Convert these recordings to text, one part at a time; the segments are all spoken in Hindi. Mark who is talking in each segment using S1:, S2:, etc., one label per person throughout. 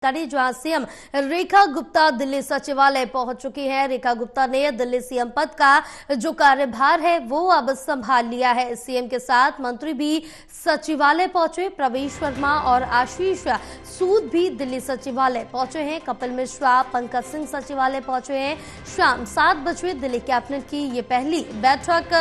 S1: जहां सीएम रेखा गुप्ता दिल्ली सचिवालय पहुंच चुकी है। रेखा गुप्ता ने दिल्ली सीएम पद का जो कार्यभार है वो अब संभाल लिया है। सीएम के साथ मंत्री भी सचिवालय पहुंचे। प्रवेश वर्मा और आशीष सूद भी दिल्ली सचिवालय पहुंचे हैं। कपिल मिश्रा, पंकज सिंह सचिवालय पहुंचे हैं। शाम 7 बजे दिल्ली कैबिनेट की ये पहली बैठक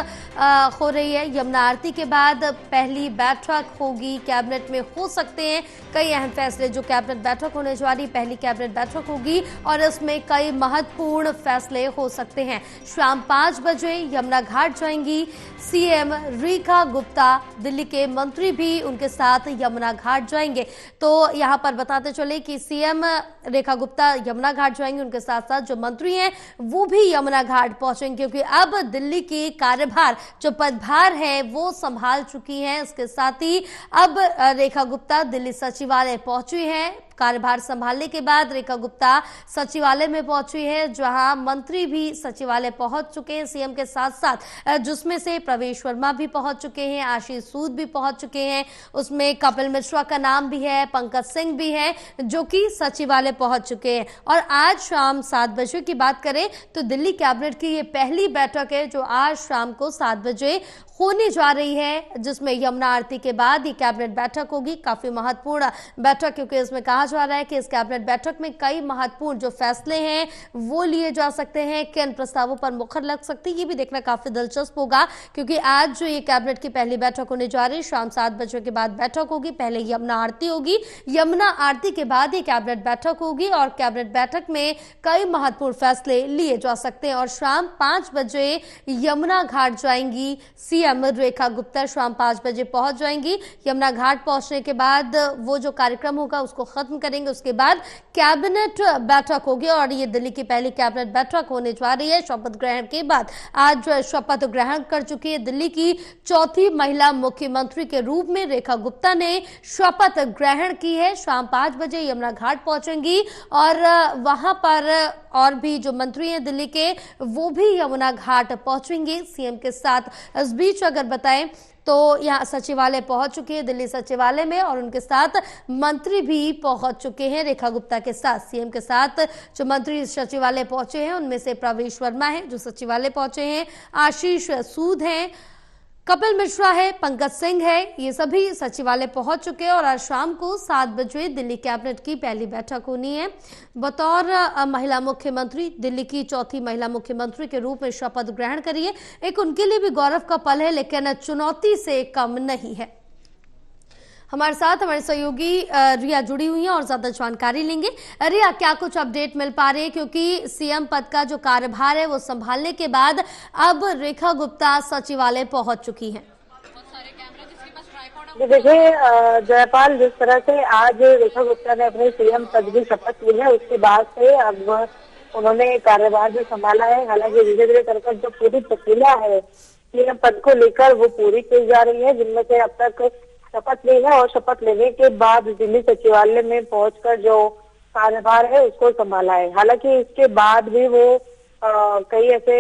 S1: हो रही है। यमुना आरती के बाद पहली बैठक होगी। कैबिनेट में हो सकते हैं कई अहम फैसले। जो कैबिनेट बैठक होने जा रही पहली कैबिनेट बैठक होगी और इसमें कई महत्वपूर्ण फैसले हो सकते हैं। शाम 5 बजे यमुना घाट जाएंगी सीएम रेखा गुप्ता। दिल्ली के मंत्री भी उनके साथ यमुना घाट जाएंगे। तो यहां पर बताते चले कि सीएम रेखा गुप्ता यमुना घाट जाएंगे, उनके साथ साथ जो मंत्री हैं वो भी यमुना घाट पहुंचेंगे, क्योंकि अब दिल्ली की कार्यभार जो पदभार है वो संभाल चुकी हैं। इसके साथ ही अब रेखा गुप्ता दिल्ली सचिवालय पहुंची हैं। कार्यभार संभालने के बाद रेखा गुप्ता सचिवालय में पहुंची है, जहां मंत्री भी सचिवालय पहुंच चुके हैं सीएम के साथ साथ, जिसमें से प्रवेश वर्मा भी पहुंच चुके हैं, आशीष सूद भी पहुंच चुके हैं, उसमें कपिल मिश्रा का नाम भी है, पंकज सिंह भी है जो कि सचिवालय पहुंच चुके हैं। और आज शाम 7 बजे की बात करें तो दिल्ली कैबिनेट की ये पहली बैठक है जो आज शाम को 7 बजे होने जा रही है, जिसमें यमुना आरती के बाद ये कैबिनेट बैठक होगी। काफी महत्वपूर्ण बैठक, क्योंकि इसमें कहा जा रहा है कि इस कैबिनेट बैठक में कई महत्वपूर्ण जो फैसले हैं वो लिए जा सकते हैं। किन प्रस्तावों पर मुहर लग सकती है ये भी देखना काफी दिलचस्प होगा, क्योंकि आज जो ये कैबिनेट की पहली बैठक होने जा रही है शाम 7 बजे के बाद बैठक होगी। पहले यमुना आरती होगी, यमुना आरती के बाद ये कैबिनेट बैठक होगी और कैबिनेट बैठक में कई महत्वपूर्ण फैसले लिए जा सकते हैं। और शाम 5 बजे यमुना घाट जाएंगी सीएम रेखा गुप्ता। शाम 5 बजे पहुंच जाएंगी। यमुना घाट पहुंचने के बाद वो जो कार्यक्रम होगा उसको खत्म करेंगे। उसके बाद कैबिनेट बैठक होगी और ये दिल्ली की पहली कैबिनेट बैठक होने जा रही है। शपथ ग्रहण के बाद आज शपथ ग्रहण कर चुकी है दिल्ली की चौथी महिला मुख्यमंत्री के रूप में रेखा गुप्ता ने शपथ ग्रहण की है। शाम 5 बजे यमुना घाट पहुंचेंगी और वहां पर और भी जो मंत्री हैं दिल्ली के वो भी यमुना घाट पहुंचेंगे सीएम के साथ। इस बीच अगर बताएं तो यहाँ सचिवालय पहुंच चुके हैं दिल्ली सचिवालय में और उनके साथ मंत्री भी पहुंच चुके हैं। रेखा गुप्ता के साथ सीएम के साथ जो मंत्री सचिवालय पहुंचे हैं उनमें से प्रवेश वर्मा है जो सचिवालय पहुंचे हैं, आशीष सूद हैं, कपिल मिश्रा है, पंकज सिंह है, ये सभी सचिवालय पहुंच चुके हैं। और आज शाम को 7 बजे दिल्ली कैबिनेट की पहली बैठक होनी है। बतौर महिला मुख्यमंत्री दिल्ली की चौथी महिला मुख्यमंत्री के रूप में शपथ ग्रहण करिए। एक उनके लिए भी गौरव का पल है, लेकिन चुनौती से कम नहीं है। हमारे साथ हमारे सहयोगी रिया जुड़ी हुई हैं और ज्यादा जानकारी लेंगे। रिया, क्या कुछ अपडेट मिल पा रही है, क्योंकि सीएम पद का जो कार्यभार है वो संभालने के बाद अब रेखा गुप्ता सचिवालय पहुंच चुकी हैं।
S2: देखिए जयपाल, जिस तरह से आज रेखा गुप्ता ने अपने सीएम पद की शपथ ली है उसके बाद से अब उन्होंने कार्यभार भी संभाला है। हालांकि धीरे धीरे कर जो पूरी प्रक्रिया है सीएम पद को लेकर वो पूरी की जा रही है, जिनमें से अब तक शपथ ली है और शपथ लेने के बाद दिल्ली सचिवालय में पहुंचकर जो कार्यभार है उसको संभाला है। हालांकि इसके बाद भी वो कई ऐसे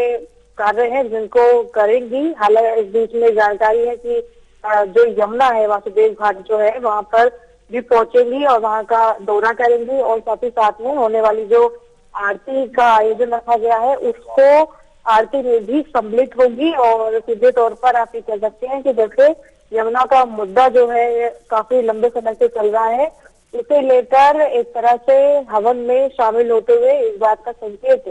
S2: कार्य हैं जिनको करेंगी। हालांकि इस बीच में जानकारी है कि जो यमुना है वासुदेव घाट जो है वहां पर भी पहुंचेंगी और वहां का दौरा करेंगी और साथ ही साथ में होने वाली जो आरती का आयोजन रखा गया है उसको आरती में भी सम्मिलित होगी। और सीधे तौर पर आप ये कह सकते हैं कि जैसे यमुना का मुद्दा जो है काफी लंबे समय से चल रहा है, इसे लेकर एक तरह से हवन में शामिल होते हुए इस बात का संकेत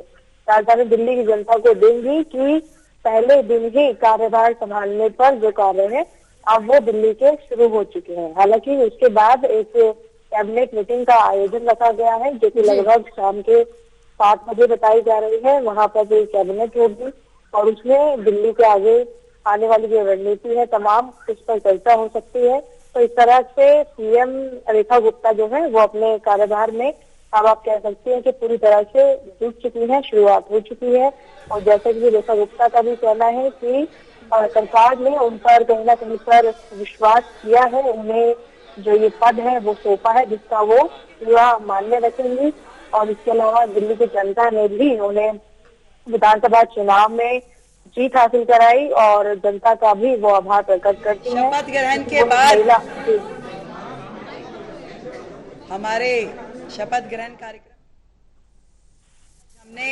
S2: राजधानी दिल्ली की जनता को देंगी कि पहले दिन ही कार्यभार संभालने पर जो कार्य है अब वो दिल्ली के शुरू हो चुके हैं। हालांकि उसके बाद एक कैबिनेट मीटिंग का आयोजन रखा गया है जो कि लगभग शाम के 7 बजे बताई जा रही है। वहां पर जो कैबिनेट होगी और उसमें दिल्ली के आगे आने वाली जो रणनीति है तमाम इस पर चर्चा हो सकती है। तो इस तरह से सीएम रेखा गुप्ता जो है वो अपने कार्यभार में अब आप कह सकते हैं कि पूरी तरह से जुट चुकी है, शुरुआत हो चुकी है। और जैसे कि रेखा गुप्ता का भी कहना है कि सरकार ने उन पर कहीं ना कहीं पर विश्वास किया है, उन्हें जो ये पद है वो सौंपा है जिसका वो पूरा मान्य रखेंगी। और इसके अलावा दिल्ली की जनता ने भी उन्हें विधानसभा चुनाव में जीत हासिल कराई और जनता का भी वो आभार प्रकट करती है।
S3: शपथ ग्रहण के बाद हमारे शपथ ग्रहण कार्यक्रम हमने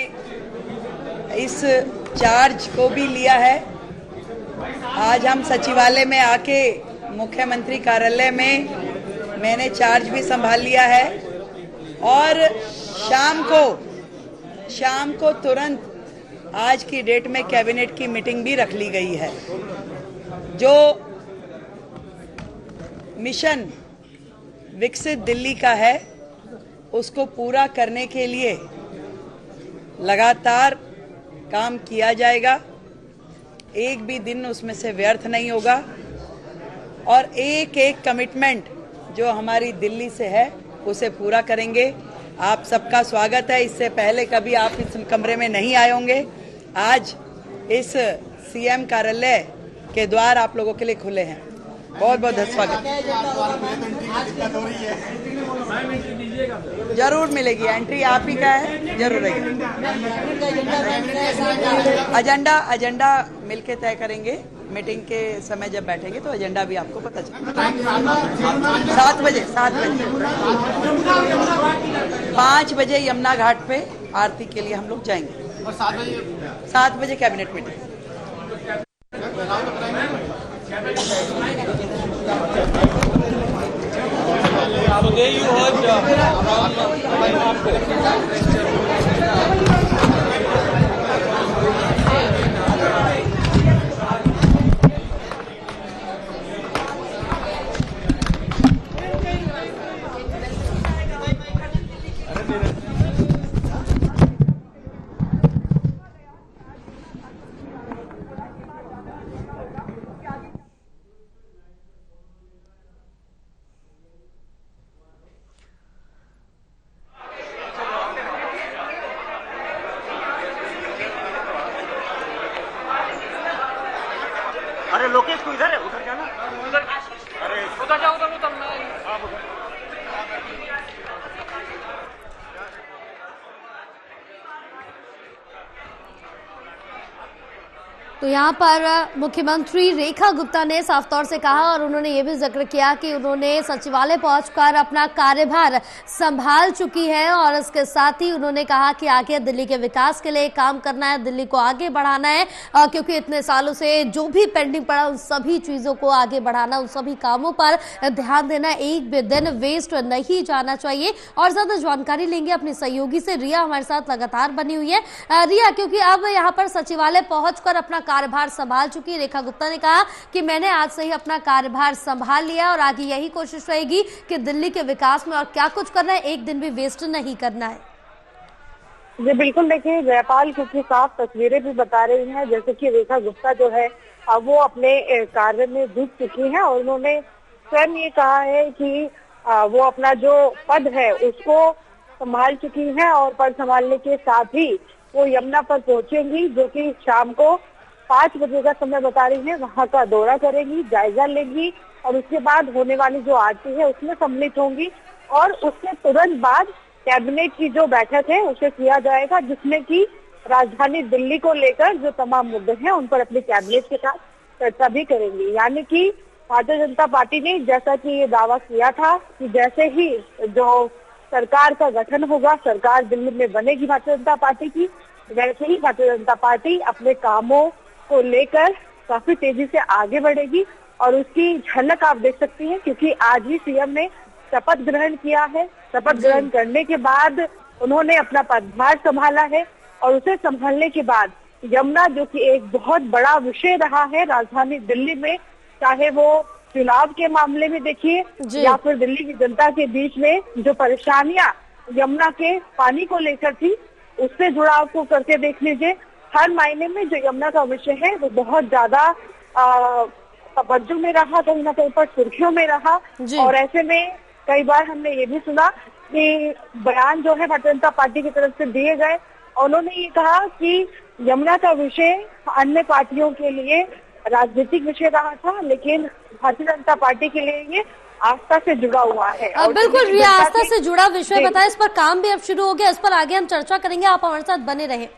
S3: इस चार्ज को भी लिया है। आज हम सचिवालय में आके मुख्यमंत्री कार्यालय में मैंने चार्ज भी संभाल लिया है और शाम को तुरंत आज की डेट में कैबिनेट की मीटिंग भी रख ली गई है। जो मिशन विकसित दिल्ली का है उसको पूरा करने के लिए लगातार काम किया जाएगा, एक भी दिन उसमें से व्यर्थ नहीं होगा और एक एक कमिटमेंट जो हमारी दिल्ली से है उसे पूरा करेंगे। आप सबका स्वागत है। इससे पहले कभी आप इस कमरे में नहीं आए होंगे। आज इस सीएम कार्यालय के द्वार आप लोगों के लिए खुले हैं। बहुत बहुत स्वागत। जरूर मिलेगी एंट्री, आप ही का है, जरूर रहेगी। एजेंडा मिलके तय करेंगे। मीटिंग के समय जब बैठेंगे तो एजेंडा भी आपको पता चलेगा। 7 बजे 5 बजे यमुना घाट पे आरती के लिए हम लोग जाएंगे और 7 बजे cabinet meeting.
S4: Today you heard
S5: अरे लोकेश को इधर है, उधर जाना, अरे उधर जाओ तब मैं
S1: तो यहाँ पर मुख्यमंत्री रेखा गुप्ता ने साफ तौर से कहा और उन्होंने ये भी जिक्र किया कि उन्होंने सचिवालय पहुंचकर अपना कार्यभार संभाल चुकी है और इसके साथ ही उन्होंने कहा कि आगे दिल्ली के विकास के लिए काम करना है, दिल्ली को आगे बढ़ाना है, क्योंकि इतने सालों से जो भी पेंडिंग पड़ा उन सभी चीजों को आगे बढ़ाना, उन सभी कामों पर ध्यान देना, एक भी दिन वेस्ट नहीं जाना चाहिए। और ज्यादा जानकारी लेंगे अपने सहयोगी से। रिया हमारे साथ लगातार बनी हुई है। रिया, क्योंकि अब यहाँ पर सचिवालय पहुंचकर अपना कार्यभार संभाल चुकी रेखा गुप्ता ने कहा कि मैंने आज से ही अपना कार्यभार संभाल लिया और आगे यही कोशिश रहेगी कि दिल्ली के विकास में और क्या कुछ करना है, एक दिन भी वेस्ट नहीं करना है।
S2: जी बिल्कुल, देखिए जयपाल, क्योंकि साफ तस्वीरें भी बता रही हैं जैसे कि रेखा गुप्ता जो है अब वो अपने कार्य में जुट चुकी है और उन्होंने स्वयं ये कहा है कि वो अपना जो पद है उसको संभाल चुकी है और पद संभालने के साथ ही वो यमुना पर पहुंचेंगी, जो कि शाम को 5 बजे का समय बता रही है। वहां का दौरा करेंगी, जायजा लेंगी और उसके बाद होने वाली जो आरती है उसमें सम्मिलित होंगी और उसके तुरंत बाद कैबिनेट की जो बैठक है उसे किया जाएगा, जिसमें कि राजधानी दिल्ली को लेकर जो तमाम मुद्दे हैं उन पर अपने कैबिनेट के साथ चर्चा भी करेंगी। यानी कि भारतीय जनता पार्टी ने जैसा कि ये दावा किया था कि जैसे ही जो सरकार का गठन होगा, सरकार दिल्ली में बनेगी भारतीय जनता पार्टी की, वैसे ही भारतीय जनता पार्टी अपने कामों को लेकर काफी तेजी से आगे बढ़ेगी और उसकी झलक आप देख सकती हैं, क्योंकि आज ही सीएम ने शपथ ग्रहण किया है। शपथ ग्रहण करने के बाद उन्होंने अपना पदभार संभाला है और उसे संभालने के बाद यमुना, जो कि एक बहुत बड़ा विषय रहा है राजधानी दिल्ली में, चाहे वो चुनाव के मामले में देखिए या फिर दिल्ली की जनता के बीच में जो परेशानियां यमुना के पानी को लेकर थी, उससे जुड़ाव को करके देख लीजिए। हर मायने में जो यमुना का विषय है वो बहुत ज्यादा तवज्जो में रहा, कहीं ना कहीं पर सुर्खियों में रहा और ऐसे में कई बार हमने ये भी सुना कि बयान जो है भारतीय जनता पार्टी की तरफ से दिए गए, उन्होंने ये कहा कि यमुना का विषय अन्य पार्टियों के लिए राजनीतिक विषय रहा था, लेकिन भारतीय जनता पार्टी के लिए ये आस्था से जुड़ा हुआ है।
S1: बिल्कुल रिया, आस्था से जुड़ा विषय बताया, इस पर काम भी अब शुरू हो गया, इस पर आगे हम चर्चा करेंगे, आप हमारे साथ बने रहें।